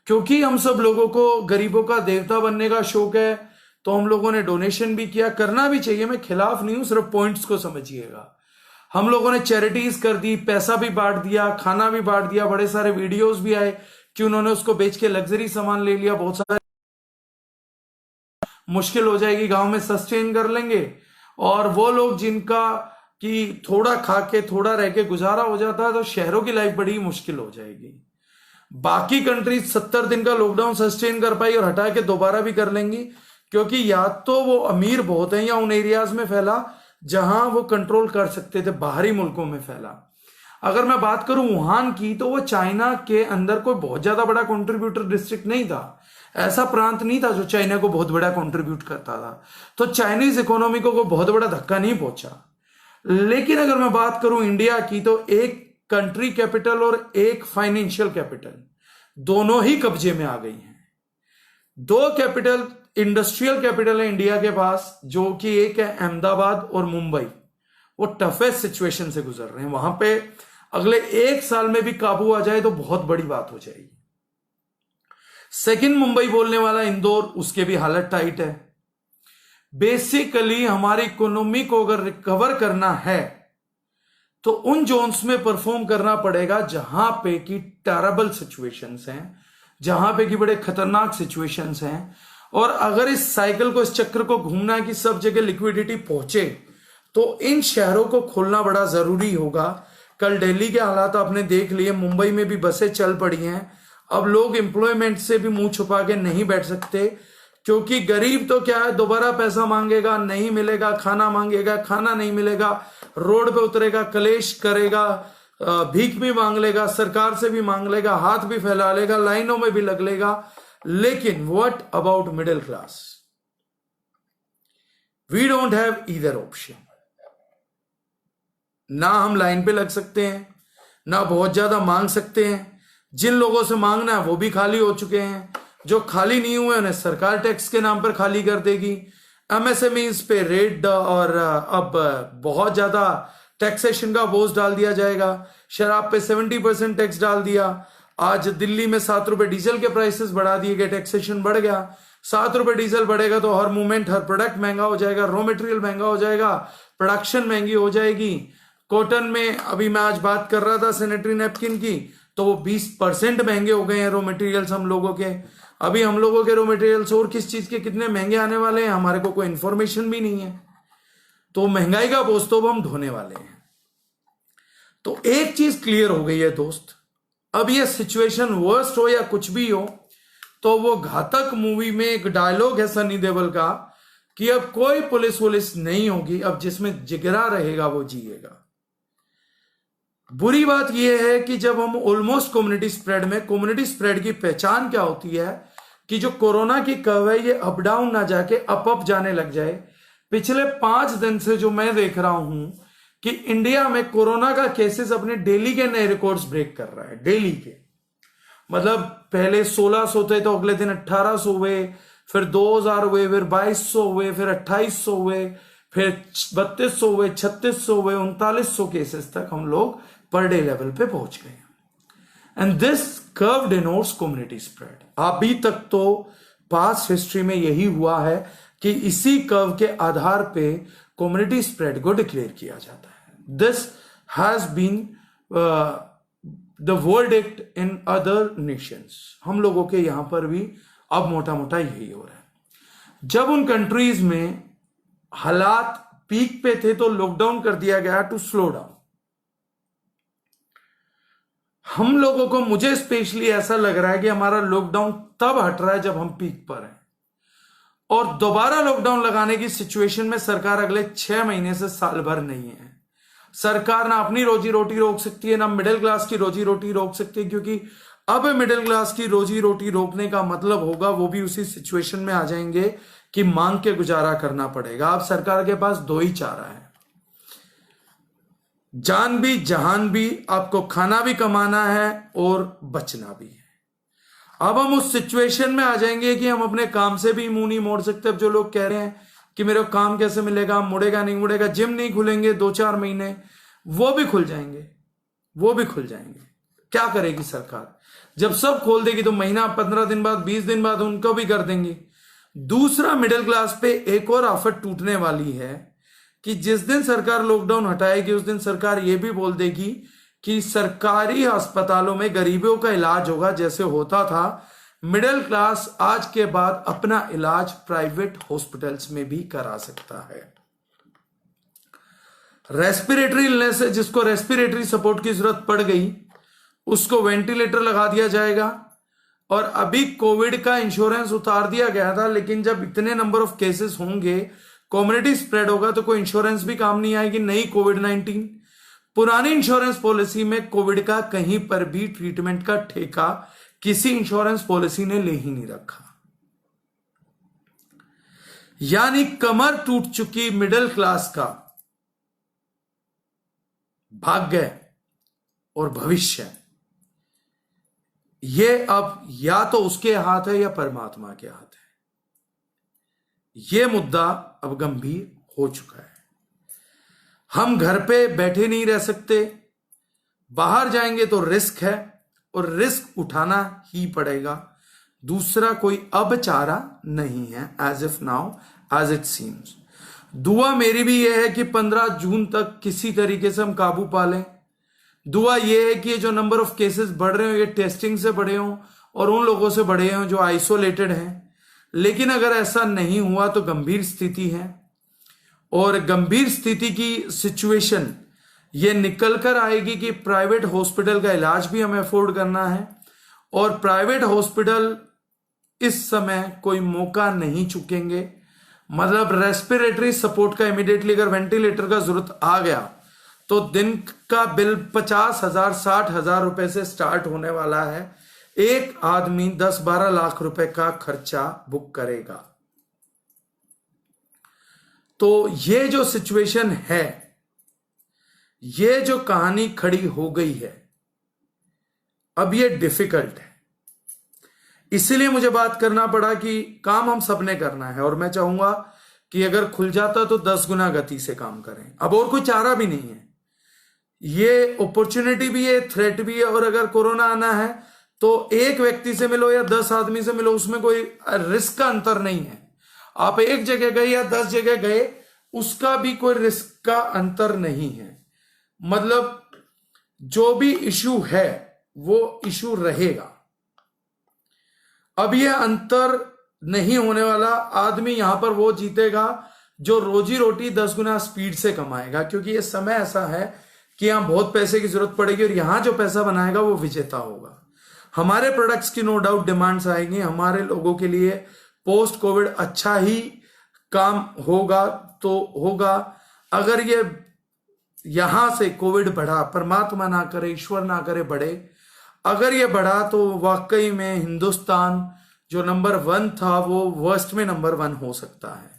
क्योंकि हम सब लोगों को गरीबों का देवता बनने का शौक है, तो हम लोगों ने डोनेशन भी किया, करना भी चाहिए, मैं खिलाफ नहीं हूं, सिर्फ पॉइंट्स को समझिएगा। हम लोगों ने चैरिटीज कर दी, पैसा भी बांट दिया, खाना भी बांट दिया, बड़े सारे वीडियोस भी आए कि उन्होंने उसको बेच के लग्जरी सामान ले लिया। बहुत सारे मुश्किल हो जाएगी, गांव में सस्टेन कर लेंगे, और वो लोग जिनका कि थोड़ा खा के थोड़ा रह के गुजारा हो जाता है, तो शहरों की लाइफ बड़ी मुश्किल हो जाएगी। बाकी कंट्रीज 70 दिन का लॉकडाउन सस्टेन कर पाई और हटा के दोबारा भी कर लेंगी, क्योंकि या तो वो अमीर बहुत है या उन एरियाज में फैला जहां वो कंट्रोल कर सकते थे, बाहरी मुल्कों में फैला। अगर मैं बात करूं वुहान की, तो वो चाइना के अंदर कोई बहुत ज्यादा बड़ा कंट्रीब्यूटर डिस्ट्रिक्ट नहीं था, ऐसा प्रांत नहीं था जो चाइना को बहुत बड़ा कंट्रीब्यूट करता था, तो चाइनीज इकोनॉमी को कोई बहुत बड़ा धक्का नहीं पहुंचा। लेकिन अगर मैं बात करूं इंडिया की, तो एक कंट्री कैपिटल और एक फाइनेंशियल कैपिटल दोनों ही कब्जे में आ गई हैं। दो कैपिटल, इंडस्ट्रियल कैपिटल है इंडिया के पास, जो कि एक है अहमदाबाद और मुंबई। वो टफेस्ट सिचुएशन से गुजर रहे हैं, वहां पे अगले 1 साल में भी काबू आ जाए तो बहुत बड़ी बात हो जाएगी। सेकंड मुंबई बोलने वाला इंदौर, उसके भी हालत टाइट है। बेसिकली हमारी इकोनॉमी को अगर रिकवर करना है तो उन जोन्स में परफॉर्म करना पड़ेगा जहां पे की टेरेबल सिचुएशंस हैं, जहां पे की बड़े खतरनाक सिचुएशंस हैं। और अगर इस साइकिल को, इस चक्र को घूमना है कि सब जगह लिक्विडिटी पहुंचे, तो इन शहरों को खोलना बड़ा जरूरी होगा। कल दिल्ली के हालात आपने देख लिए, मुंबई में भी बसें चल पड़ी हैं। अब लोग एम्प्लॉयमेंट से भी मुंह छुपा के नहीं बैठ सकते, क्योंकि गरीब तो क्या है, दोबारा पैसा मांगेगा, नहीं मिलेगा, खाना मांगेगा, खाना नहीं मिलेगा, रोड पे उतरेगा, कलेश करेगा, भीख भी मांग लेगा, सरकार से भी मांग लेगा, हाथ भी फैला लेगा, लाइनों में भी लग लेगा। लेकिन what about middle class? We don't have either option. ना हम लाइन पे लग सकते हैं, ना बहुत ज्यादा मांग सकते हैं। जिन लोगों से मांगना है वो भी खाली हो चुके हैं, जो खाली नहीं हुए उन्हें सरकार टैक्स के नाम पर खाली कर देगी। एमएसएमईज पे रेट और अब बहुत ज्यादा टैक्सेशन का बोझ डाल दिया जाएगा। शराब पे 70% टैक्स डाल दिया। आज दिल्ली में 7 रुपए डीजल के प्राइसेस बढ़ा दिए गए, टैक्सेशन बढ़ गया। 7 रुपए डीजल बढ़ेगा तो हर मूवमेंट, हर प्रोडक्ट महंगा हो जाएगा, रॉ मटेरियल महंगा हो जाएगा, प्रोडक्शन महंगी हो जाएगी। कॉटन में अभी मैं आज बात कर रहा था सैनिटरी नैपकिन की, तो वो 20% महंगे हो गए हैं रॉ मटेरियल्स हम लोगों के। अभी हम लोगों के रॉ मटेरियल्स और किस चीज के कितने महंगे आने वाले हैं हमारे को कोई इंफॉर्मेशन भी नहीं है। तो महंगाई का बोझ तो हम ढोने वाले हैं। तो एक चीज क्लियर हो गई है दोस्त, अब ये सिचुएशन वर्स्ट हो या कुछ भी हो, तो वो घातक मूवी में एक डायलॉग है सनी देओल का कि अब कोई पुलिस वुलिस नहीं होगी, अब जिसमें जिगरा रहेगा वो जिएगा। बुरी बात यह है कि जब हम ऑलमोस्ट कम्युनिटी स्प्रेड में, कम्युनिटी स्प्रेड की पहचान क्या होती है कि जो कोरोना की कर्व है ये अप डाउन ना जाके अप जाने लग जाए। पिछले 5 दिन से जो मैं देख रहा हूं कि इंडिया में कोरोना का केसेस अपने डेली के नए रिकॉर्ड्स ब्रेक कर रहा है। डेली के मतलब पहले 1600 थे तो अगले दिन 1800 हुए, फिर 2000 हुए, फिर 2200 हुए, फिर 2800 हुए, फिर 3200 हुए, 3600 हुए, 3900 केसेस तक हम लोग पर डे लेवल पे पहुंच गए। And this curve denotes community spread. अभी तक तो पास्ट हिस्ट्री में यही हुआ है कि इसी कर्व के आधार पे कम्युनिटी स्प्रेड को डिक्लेयर किया जाता है। This has been the verdict in other nations. हम लोगों के यहां पर भी अब मोटा मोटा यही हो रहा है। जब उन कंट्रीज में हालात पीक पे थे तो लॉकडाउन कर दिया गया टू स्लो डाउन। हम लोगों को, मुझे स्पेशली ऐसा लग रहा है कि हमारा लॉकडाउन तब हट रहा है जब हम पीक पर हैं, और दोबारा लॉकडाउन लगाने की सिचुएशन में सरकार अगले 6 महीने से साल भर नहीं है। सरकार ना अपनी रोजी रोटी रोक सकती है, ना मिडिल क्लास की रोजी रोटी रोक सकती है, क्योंकि अब मिडिल क्लास की रोजी रोटी रोकने का मतलब होगा वो भी उसी सिचुएशन में आ जाएंगे कि मांग के गुजारा करना पड़ेगा। अब सरकार के पास 2 ही चारा है, जान भी जहान भी, आपको खाना भी कमाना है और बचना भी है। अब हम उस सिचुएशन में आ जाएंगे कि हम अपने काम से भी मुंह नहीं मोड़ सकते। अब जो लोग कह रहे हैं कि मेरे को काम कैसे मिलेगा, मुड़ेगा नहीं मुड़ेगा, जिम नहीं खुलेंगे 2-4 महीने, वो भी खुल जाएंगे, वो भी खुल जाएंगे। क्या करेगी सरकार? जब सब खोल देगी तो महीना, 15 दिन बाद, 20 दिन बाद उनको भी कर देंगे। दूसरा, मिडिल क्लास पे एक और आफत टूटने वाली है कि जिस दिन सरकार लॉकडाउन हटाएगी उस दिन सरकार ये भी बोल देगी कि सरकारी अस्पतालों में गरीबों का इलाज होगा जैसे होता था। मिडिल क्लास आज के बाद अपना इलाज प्राइवेट हॉस्पिटल्स में भी करा सकता है। रेस्पिरेटरी इलनेस है, जिसको रेस्पिरेटरी सपोर्ट की जरूरत पड़ गई उसको वेंटिलेटर लगा दिया जाएगा। और अभी कोविड का इंश्योरेंस उतार दिया गया था, लेकिन जब इतने नंबर ऑफ केसेस होंगे, कम्युनिटी स्प्रेड होगा, तो कोई इंश्योरेंस भी काम नहीं आएगी। नई कोविड-19 पुरानी इंश्योरेंस पॉलिसी में कोविड का कहीं पर भी ट्रीटमेंट का ठेका किसी इंश्योरेंस पॉलिसी ने ले ही नहीं रखा। यानी कमर टूट चुकी मिडिल क्लास का भाग्य और भविष्य, ये अब या तो उसके हाथ है या परमात्मा के हाथ है। यह मुद्दा अब गंभीर हो चुका है। हम घर पे बैठे नहीं रह सकते, बाहर जाएंगे तो रिस्क है और रिस्क उठाना ही पड़ेगा। दूसरा कोई अब चारा नहीं है, as if now as it seems. दुआ मेरी भी यह है कि 15 जून तक किसी तरीके से हम काबू पा लें। दुआ यह है कि जो नंबर ऑफ केसेस बढ़ रहे हो ये टेस्टिंग से बढ़े हों और उन लोगों से बढ़े हों जो आइसोलेटेड हैं। लेकिन अगर ऐसा नहीं हुआ तो गंभीर स्थिति है, और गंभीर स्थिति की सिचुएशन ये निकल कर आएगी कि प्राइवेट हॉस्पिटल का इलाज भी हमें अफोर्ड करना है, और प्राइवेट हॉस्पिटल इस समय कोई मौका नहीं चुकेंगे। मतलब रेस्पिरेटरी सपोर्ट का इमीडिएटली अगर वेंटिलेटर का जरूरत आ गया तो दिन का बिल 50,000 60,000 रुपए से स्टार्ट होने वाला है। एक आदमी 10-12 लाख रुपए का खर्चा बुक करेगा। तो ये जो सिचुएशन है, ये जो कहानी खड़ी हो गई है, अब ये डिफिकल्ट है। इसीलिए मुझे बात करना पड़ा कि काम हम सबने करना है, और मैं चाहूंगा कि अगर खुल जाता तो 10 गुना गति से काम करें। अब और कोई चारा भी नहीं है। ये अपॉर्चुनिटी भी है, थ्रेट भी है। और अगर कोरोना आना है तो एक व्यक्ति से मिलो या 10 आदमी से मिलो, उसमें कोई रिस्क का अंतर नहीं है। आप एक जगह गए या 10 जगह गए, उसका भी कोई रिस्क का अंतर नहीं है। मतलब जो भी इशू है वो इशू रहेगा। अब ये अंतर नहीं होने वाला। आदमी यहां पर वो जीतेगा जो रोजी रोटी 10 गुना स्पीड से कमाएगा, क्योंकि ये समय ऐसा है कि यहां बहुत पैसे की जरूरत पड़ेगी, और यहां जो पैसा बनाएगा वो विजेता होगा। हमारे प्रोडक्ट्स की नो डाउट डिमांड्स आएंगी। हमारे लोगों के लिए पोस्ट कोविड अच्छा ही काम होगा तो होगा। अगर ये यहां से कोविड बढ़ा, परमात्मा ना करे, ईश्वर ना करे बढ़े, अगर ये बढ़ा तो वाकई में हिंदुस्तान जो नंबर 1 था वो वर्स्ट में नंबर 1 हो सकता है।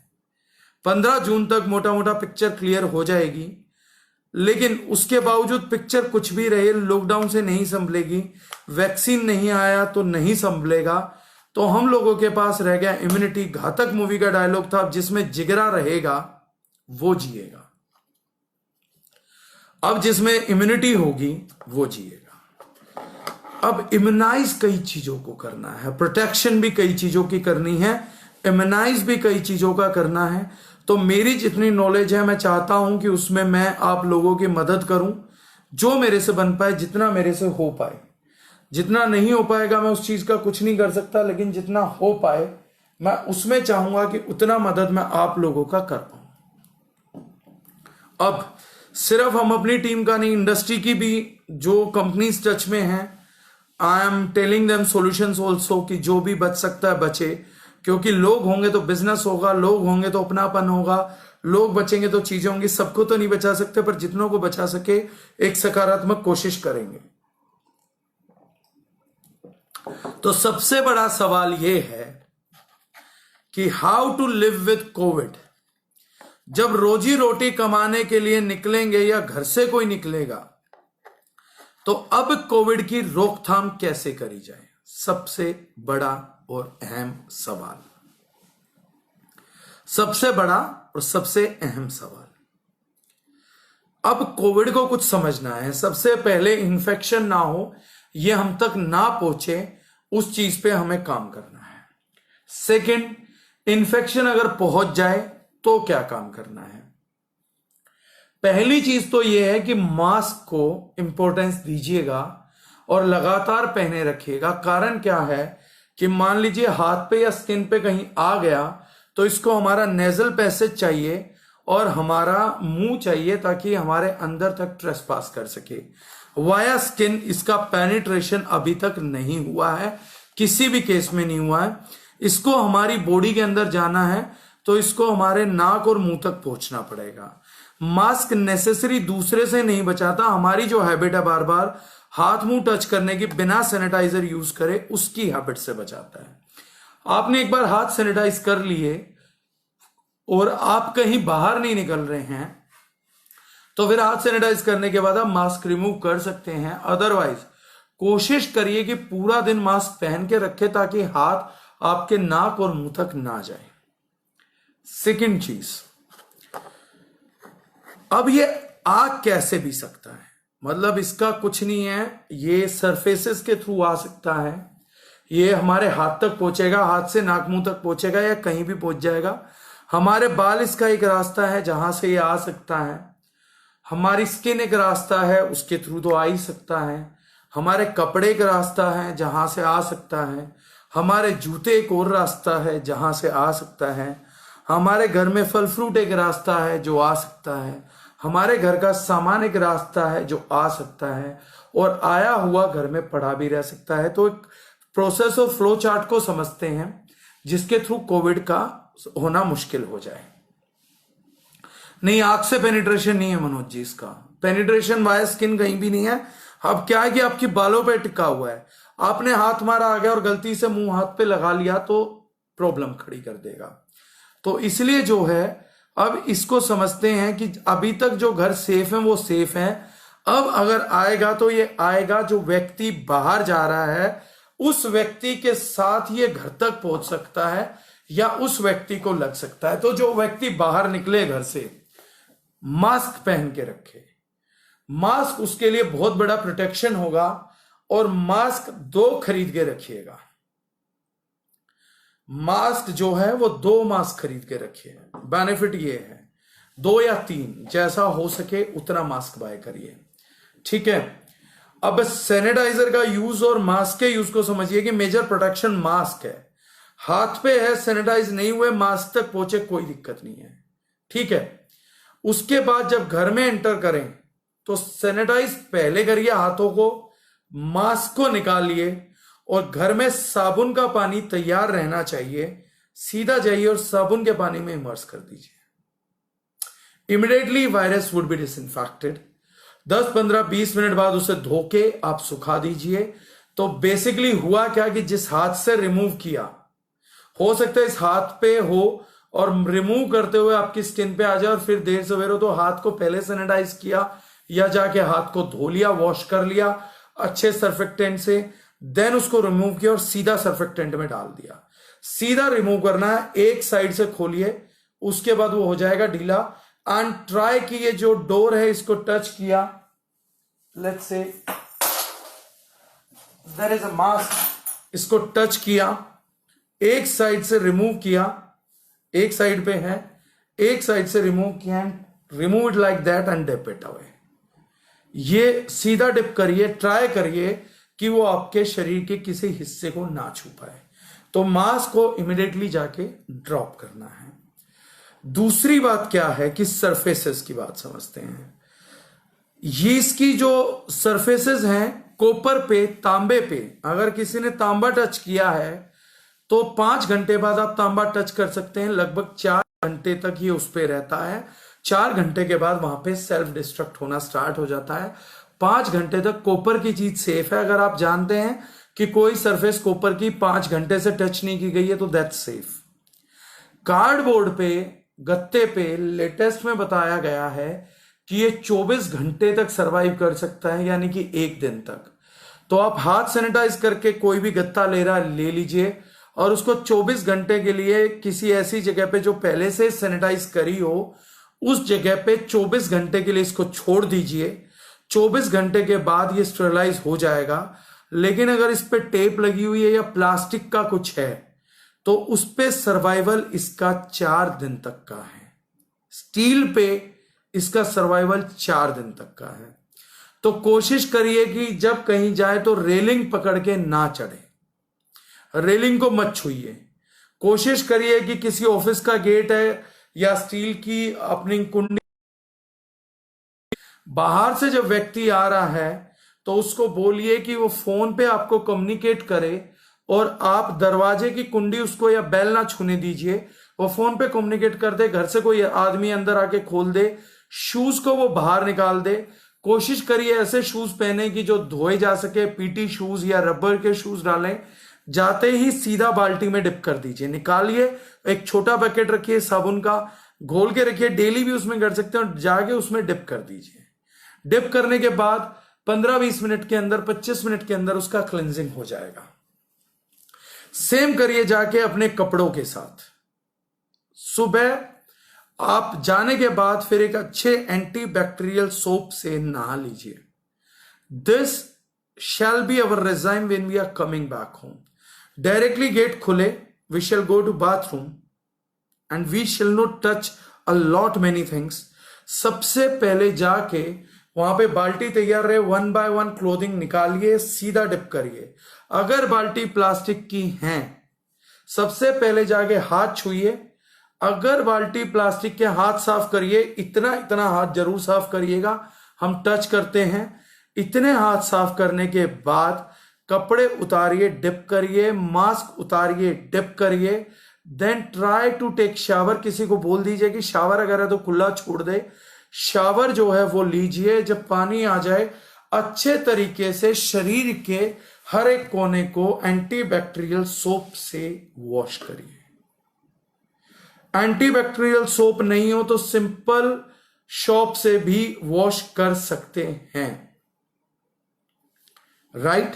15 जून तक मोटा मोटा पिक्चर क्लियर हो जाएगी, लेकिन उसके बावजूद पिक्चर कुछ भी रहे, लॉकडाउन से नहीं संभलेगी। वैक्सीन नहीं आया तो नहीं संभलेगा। तो हम लोगों के पास रह गया इम्यूनिटी। घातक मूवी का डायलॉग था, जिसमें जिगरा रहेगा वो जिएगा। अब जिसमें इम्यूनिटी होगी वो जिएगा। अब इम्यूनाइज कई चीजों को करना है, प्रोटेक्शन भी कई चीजों की करनी है, इम्यूनाइज भी कई चीजों का करना है। तो मेरी जितनी नॉलेज है मैं चाहता हूं कि उसमें मैं आप लोगों की मदद करूं, जो मेरे से बन पाए, जितना मेरे से हो पाए। जितना नहीं हो पाएगा मैं उस चीज का कुछ नहीं कर सकता, लेकिन जितना हो पाए मैं उसमें चाहूंगा कि उतना मदद मैं आप लोगों का कर पाऊं। अब सिर्फ हम अपनी टीम का नहीं, इंडस्ट्री की भी जो कंपनीज टच में हैं, I am telling them solutions also कि जो भी बच सकता है बचे। क्योंकि लोग होंगे तो बिजनेस होगा, लोग होंगे तो अपनापन होगा, लोग बचेंगे तो चीजें होंगी। सबको तो नहीं बचा सकते, पर जितनों को बचा सके एक सकारात्मक कोशिश करेंगे। तो सबसे बड़ा सवाल यह है कि how to live with Covid. जब रोजी रोटी कमाने के लिए निकलेंगे या घर से कोई निकलेगा, तो अब कोविड की रोकथाम कैसे करी जाए, सबसे बड़ा और अहम सवाल। सबसे बड़ा और सबसे अहम सवाल। अब कोविड को कुछ समझना है। सबसे पहले इन्फेक्शन ना हो, ये हम तक ना पहुंचे, उस चीज पे हमें काम करना है। सेकंड, इन्फेक्शन अगर पहुंच जाए तो क्या काम करना है। पहली चीज तो यह है कि मास्क को इंपॉर्टेंस दीजिएगा और लगातार पहने रखिएगा। कारण क्या है कि मान लीजिए हाथ पे या स्किन पे कहीं आ गया तो इसको हमारा नेजल पैसेज चाहिए और हमारा मुंह चाहिए, ताकि हमारे अंदर तक ट्रेसपास कर सके। वाया स्किन इसका पेनिट्रेशन अभी तक नहीं हुआ है, किसी भी केस में नहीं हुआ है। इसको हमारी बॉडी के अंदर जाना है तो इसको हमारे नाक और मुंह तक पहुंचना पड़ेगा। मास्क नेसेसरी दूसरे से नहीं बचाता, हमारी जो हैबिट है बार बार हाथ मुंह टच करने की बिना सैनिटाइजर यूज करे, उसकी हैबिट से बचाता है। आपने एक बार हाथ सैनिटाइज कर लिए और आप कहीं बाहर नहीं निकल रहे हैं, तो फिर हाथ सैनिटाइज करने के बाद आप मास्क रिमूव कर सकते हैं। अदरवाइज कोशिश करिए कि पूरा दिन मास्क पहन के रखें, ताकि हाथ आपके नाक और मुंह तक ना जाए। सेकंड चीज, अब ये आग कैसे भी सकता है, मतलब इसका कुछ नहीं है, ये सरफेसेस के थ्रू आ सकता है। ये हमारे हाथ तक पहुंचेगा, हाथ से नाक मुंह तक पहुंचेगा या कहीं भी पहुंच जाएगा। हमारे बाल इसका एक रास्ता है जहां से ये आ सकता है। हमारी स्किन एक रास्ता है, उसके थ्रू तो आ ही सकता है। हमारे कपड़े का रास्ता है जहां से आ सकता है। हमारे जूते एक और रास्ता है जहां से आ सकता है। हमारे घर में फल फ्रूट एक रास्ता है जो आ सकता है। हमारे घर का सामान एक रास्ता है जो आ सकता है और आया हुआ घर में पड़ा भी रह सकता है। तो एक प्रोसेस और फ्लो चार्ट को समझते हैं जिसके थ्रू कोविड का होना मुश्किल हो जाए। नहीं, आंख से पेनिट्रेशन नहीं है मनोज जी, इसका पेनिट्रेशन वाया स्किन कहीं भी नहीं है। अब क्या है कि आपकी बालों पे टिका हुआ है, आपने हाथ मारा आ गया और गलती से मुंह हाथ पे लगा लिया तो प्रॉब्लम खड़ी कर देगा। तो इसलिए जो है अब इसको समझते हैं कि अभी तक जो घर सेफ है वो सेफ है। अब अगर आएगा तो ये आएगा जो व्यक्ति बाहर जा रहा है उस व्यक्ति के साथ ये घर तक पहुंच सकता है या उस व्यक्ति को लग सकता है। तो जो व्यक्ति बाहर निकले घर से मास्क पहन के रखे, मास्क उसके लिए बहुत बड़ा प्रोटेक्शन होगा। और मास्क 2 खरीद के रखिएगा, मास्क जो है वो 2 मास्क खरीद के रखिए। बेनिफिट ये है 2 या 3 जैसा हो सके उतना मास्क बाय करिए, ठीक है। अब सैनिटाइजर का यूज और मास्क के यूज को समझिए कि मेजर प्रोटेक्शन मास्क है। हाथ पे है, सैनिटाइज नहीं हुए मास्क तक पहुंचे कोई दिक्कत नहीं है, ठीक है। उसके बाद जब घर में एंटर करें तो सैनिटाइज पहले करिए हाथों को, मास्क को निकालिए और घर में साबुन का पानी तैयार रहना चाहिए, सीधा जाइए और साबुन के पानी में इमर्स कर दीजिए। Immediately virus would be disinfected. 10, 15, 20 minute बाद उसे धो के आप सुखा दीजिए। तो बेसिकली हुआ क्या कि जिस हाथ से रिमूव किया, हो सकता है इस हाथ पे हो और रिमूव करते हुए आपकी स्किन पे आ जाए और फिर देर सवेर हो तो हाथ को पहले सैनिटाइज किया या जाके हाथ को धो लिया, वॉश कर लिया अच्छे सर्फेक्टेंट से, देन उसको रिमूव किया और सीधा सर्फेक्टेंट में डाल दिया। सीधा रिमूव करना है, एक साइड से खोलिए, उसके बाद वो हो जाएगा ढीला। एंड ट्राई की ये जो डोर है इसको टच किया, let's say there is a mask, इसको टच किया, एक साइड से रिमूव किया, एक साइड पे है, एक साइड से रिमूव किया and remove it like that and dip it away. ये सीधा डिप करिए, ट्राई करिए कि वो आपके शरीर के किसी हिस्से को ना छू पाए। तो मास्क को इमीडिएटली जाके ड्रॉप करना है। दूसरी बात क्या है कि सरफेसेस की बात समझते हैं। ये इसकी जो सरफेसेस हैं कॉपर पे, तांबे पे, अगर किसी ने तांबा टच किया है तो 5 घंटे बाद आप तांबा टच कर सकते हैं। लगभग 4 घंटे तक ये उस पे रहता है। 4 घंटे के बाद वहां पे सेल्फ डिस्ट्रक्ट होना स्टार्ट हो जाता है। 5 घंटे तक कॉपर की चीज सेफ है। अगर आप जानते हैं कि कोई सरफेस कॉपर की 5 घंटे से टच नहीं की गई है तो दैट्स सेफ। कार्डबोर्ड पे, गत्ते पे लेटेस्ट में बताया गया है कि ये 24 घंटे तक सरवाइव कर सकता है, यानी कि 1 दिन तक। तो आप हाथ सैनिटाइज करके कोई भी गत्ता ले रहा है ले लीजिए और उसको 24 घंटे के लिए किसी ऐसी जगह पे जो पहले से सैनिटाइज करी हो उस जगह पे 24 घंटे के लिए इसको छोड़ दीजिए। 24 घंटे के बाद ये स्टेरलाइज हो जाएगा। लेकिन अगर इस पे टेप लगी हुई है या प्लास्टिक का कुछ है तो उस पे सर्वाइवल इसका 4 दिन तक का है। स्टील पे इसका सर्वाइवल 4 दिन तक का है। तो कोशिश करिए कि जब कहीं जाए तो रेलिंग पकड़ के ना चढ़े, रेलिंग को मत छुइए। कोशिश करिए कि किसी ऑफिस का गेट है या स्टील की अपनी कुंडी, बाहर से जब व्यक्ति आ रहा है तो उसको बोलिए कि वो फोन पे आपको कम्युनिकेट करे और आप दरवाजे की कुंडी उसको या बेल ना छूने दीजिए। वो फोन पे कम्युनिकेट कर दे, घर से कोई आदमी अंदर आके खोल दे, शूज को वो बाहर निकाल दे। कोशिश करिए ऐसे शूज पहने कि जो धोए जा सके, पीटी शूज या रबर के शूज डालें। जाते ही सीधा बाल्टी में डिप कर दीजिए, निकालिए, एक छोटा बकेट रखिए साबुन का, घोल के रखिए, डेली भी उसमें कर सकते हैं और जाके उसमें डिप कर दीजिए। डिप करने के बाद 15-20 मिनट के अंदर, 25 मिनट के अंदर उसका क्लेंजिंग हो जाएगा। सेम करिए जाके अपने कपड़ों के साथ। सुबह आप जाने के बाद फिर एक अच्छे एंटीबैक्टीरियल सोप से नहा लीजिए। This shall be our regime when we are coming back home. Directly gate खुले, we shall go to bathroom and we shall not touch a lot many things. सबसे पहले जाके वहां पे बाल्टी तैयार रहे, 1 बाय 1 क्लोथिंग निकालिए, सीधा डिप करिए। अगर बाल्टी प्लास्टिक की है, सबसे पहले जाके हाथ छुइए, अगर बाल्टी प्लास्टिक के, हाथ साफ करिए, इतना इतना हाथ जरूर साफ करिएगा, हम टच करते हैं। इतने हाथ साफ करने के बाद कपड़े उतारिए, डिप करिए, मास्क उतारिए, डिप करिए, then try to take shower. किसी को बोल दीजिए कि शावर अगर है तो खुला छोड़ दे, शावर जो है वो लीजिए। जब पानी आ जाए अच्छे तरीके से शरीर के हर एक कोने को एंटीबैक्टीरियल सोप से वॉश करिए। एंटीबैक्टीरियल सोप नहीं हो तो सिंपल शॉप से भी वॉश कर सकते हैं, राइट।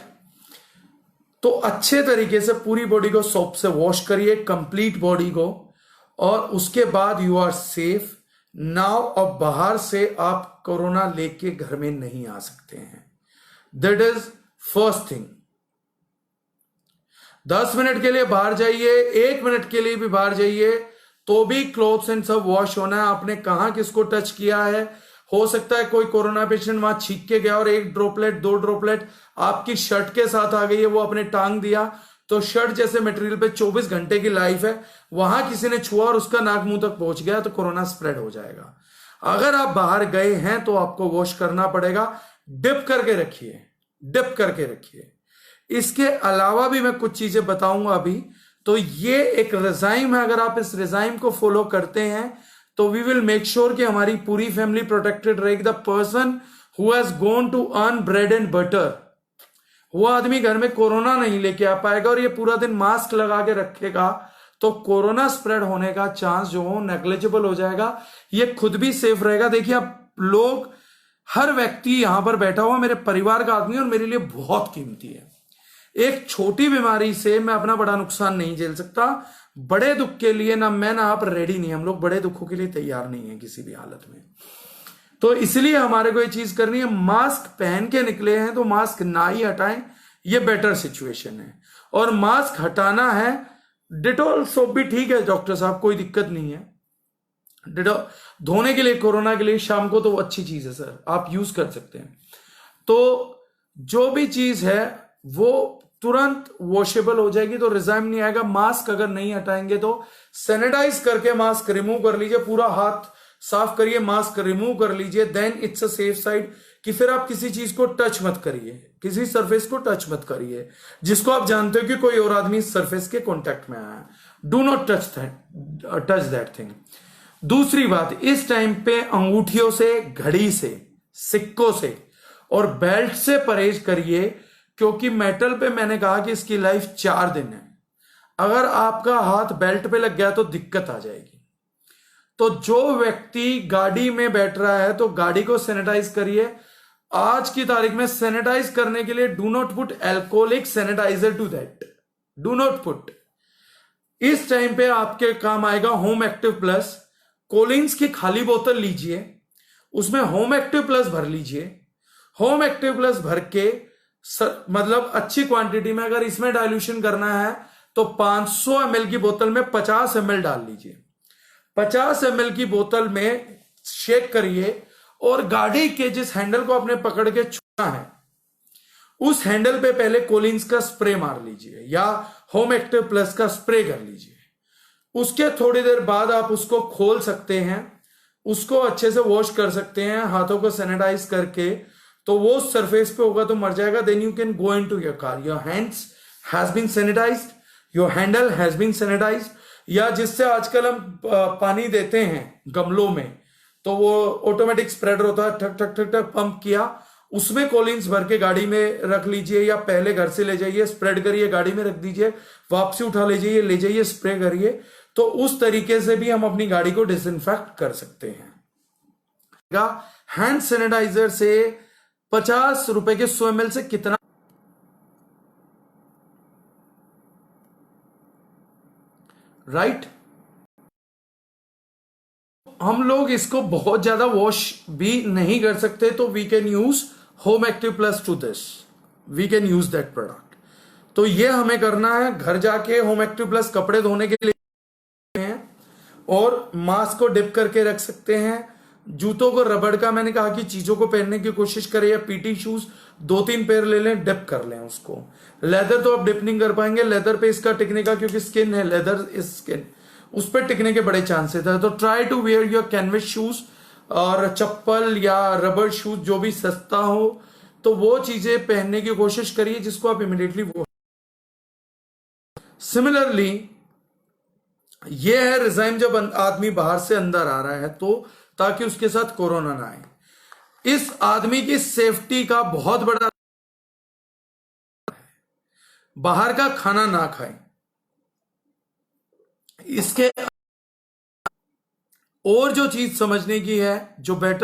तो अच्छे तरीके से पूरी बॉडी को सोप से वॉश करिए, कंप्लीट बॉडी को, और उसके बाद यू आर सेफ नाउ। अब बाहर से आप कोरोना लेके घर में नहीं आ सकते हैं, that is first thing. 10 minute के लिए बाहर जाइए, 1 मिनट के लिए भी बाहर जाइए तो भी क्लोथ्स एंड सब वॉश होना है। आपने कहां किसको टच किया है, हो सकता है कोई कोरोना पेशेंट वहां छींक के गया और 1 ड्रॉपलेट 2 ड्रॉपलेट आपकी शर्ट के साथ आ गई है, वो आपने टांग दिया, तो शर्ट जैसे मटेरियल पे 24 घंटे की लाइफ है, वहां किसी ने छुआ और उसका नाक मुंह तक पहुंच गया तो कोरोना स्प्रेड हो जाएगा। अगर आप बाहर गए हैं तो आपको वॉश करना पड़ेगा, डिप करके रखिए, डिप करके रखिए। इसके अलावा भी मैं कुछ चीजें बताऊंगा अभी। तो ये एक रिजाइम है, अगर आप इस रिजाइम को फॉलो करते हैं तो वी विल मेक श्योर कि हमारी पूरी फैमिली प्रोटेक्टेड रहेगी। The person who has gone to earn bread and butter, वो आदमी घर में कोरोना नहीं लेके आ पाएगा, और ये पूरा दिन मास्क लगा के रखेगा तो कोरोना स्प्रेड होने का चांस जो हो नेग्लिजिबल हो जाएगा, ये खुद भी सेफ रहेगा। देखिए आप लोग, हर व्यक्ति यहां पर बैठा हुआ मेरे परिवार का आदमी और मेरे लिए बहुत कीमती है। एक छोटी बीमारी से मैं अपना बड़ा नुकसान नहीं झेल सकता, बड़े दुख के लिए ना मैं ना आप रेडी नहीं, हम लोग बड़े दुखों के लिए तैयार नहीं है किसी भी हालत में। तो इसलिए हमारे को ये चीज करनी है, मास्क पहन के निकले हैं तो मास्क ना ही हटाएं, ये बेटर सिचुएशन है। और मास्क हटाना है, डिटॉल सोप भी ठीक है डॉक्टर साहब, कोई दिक्कत नहीं है। डिटॉल धोने के लिए, कोरोना के लिए शाम को तो अच्छी चीज है सर, आप यूज कर सकते हैं। तो जो भी चीज है वो तुरंत वॉशेबल हो जाएगी, तो रिजाइम नहीं आएगा। मास्क अगर नहीं हटाएंगे तो सैनिटाइज करके मास्क रिमूव कर लीजिए, पूरा हाथ साफ करिए, मास्क रिमूव कर लीजिए, then it's a safe side. कि फिर आप किसी चीज को टच मत करिए, किसी सरफेस को टच मत करिए जिसको आप जानते हो कि कोई और आदमी इस सरफेस के कांटेक्ट में आया है। Do not touch that thing. दूसरी बात, इस टाइम पे अंगूठियों से, घड़ी से, सिक्कों से और बेल्ट से परहेज करिए, क्योंकि मेटल पे मैंने कहा कि इसकी लाइफ 4 दिन है। अगर आपका हाथ बेल्ट पे लग गया तो दिक्कत आ जाएगी। तो जो व्यक्ति गाड़ी में बैठ रहा है तो गाड़ी को सैनिटाइज करिए। आज की तारीख में सैनिटाइज करने के लिए do not put alcoholic sanitiser to that, do not put. इस टाइम पे आपके काम आएगा होम एक्टिव प्लस। कोलिन्स की खाली बोतल लीजिए, उसमें होम एक्टिव प्लस भर लीजिए। होम एक्टिव प्लस भर के मतलब अच्छी क्वांटिटी में, अगर इसमें डाइल्यूशन करना है तो 500 ml की बोतल में 50 ml डाल लीजिए। 50 ml की बोतल में शेक करिए और गाड़ी के जिस हैंडल को आपने पकड़ के छूना है उस हैंडल पे पहले कोलिन्स का स्प्रे मार लीजिए या होम एक्टिव प्लस का स्प्रे कर लीजिए। उसके थोड़ी देर बाद आप उसको खोल सकते हैं, उसको अच्छे से वॉश कर सकते हैं हाथों को सैनिटाइज करके, तो वो सरफेस पे होगा तो मर जाएगा। Then you can go into your car, your hands has been sanitised, your handle has been sanitised. या जिससे आजकल हम पानी देते हैं गमलों में तो वो ऑटोमेटिक स्प्रेडर होता है, ठक ठक ठक ठक पंप किया, उसमें कोलिन्स भर के गाड़ी में रख लीजिए या पहले घर से ले जाइए, स्प्रेड करिए, गाड़ी में रख दीजिए, वापसी उठा ले जाइए स्प्रे करिए। तो उस तरीके से भी हम अपनी गाड़ी को डिसइंफेक्ट कर सकते हैं। हैंड सैनिटाइजर से 50 रुपए के 100 ml से कितना, राइट। हम लोग इसको बहुत ज्यादा वॉश भी नहीं कर सकते, तो we can use home active plus to this, we can use that product. तो ये हमें करना है, घर जाके होम एक्टिव प्लस कपड़े धोने के लिए और मास्क को डिप करके रख सकते हैं। जूतों को रबड़ का, मैंने कहा कि चीजों को पहनने की कोशिश करें, या पीटी शूज 2-3 पेयर ले लें, डिप कर लें उसको। लेदर तो आप डिप नहीं कर पाएंगे, लेदर पे इसका टिकने का, क्योंकि स्किन है, लेदर इज स्किन, उस पर टिकने के बड़े चांसेस है। तो try to wear your canvas shoes और चप्पल या रबर शूज जो भी सस्ता हो, तो वो चीजें पहनने की कोशिश करिए जिसको आप इमिडिएटली वो। सिमिलरली ये है रिजाइम जब आदमी बाहर से अंदर आ रहा है तो ताकि उसके साथ कोरोना ना आए। इस आदमी की सेफ्टी का बहुत बड़ा, बाहर का खाना ना खाए। इसके और जो चीज समझने की है जो बेटर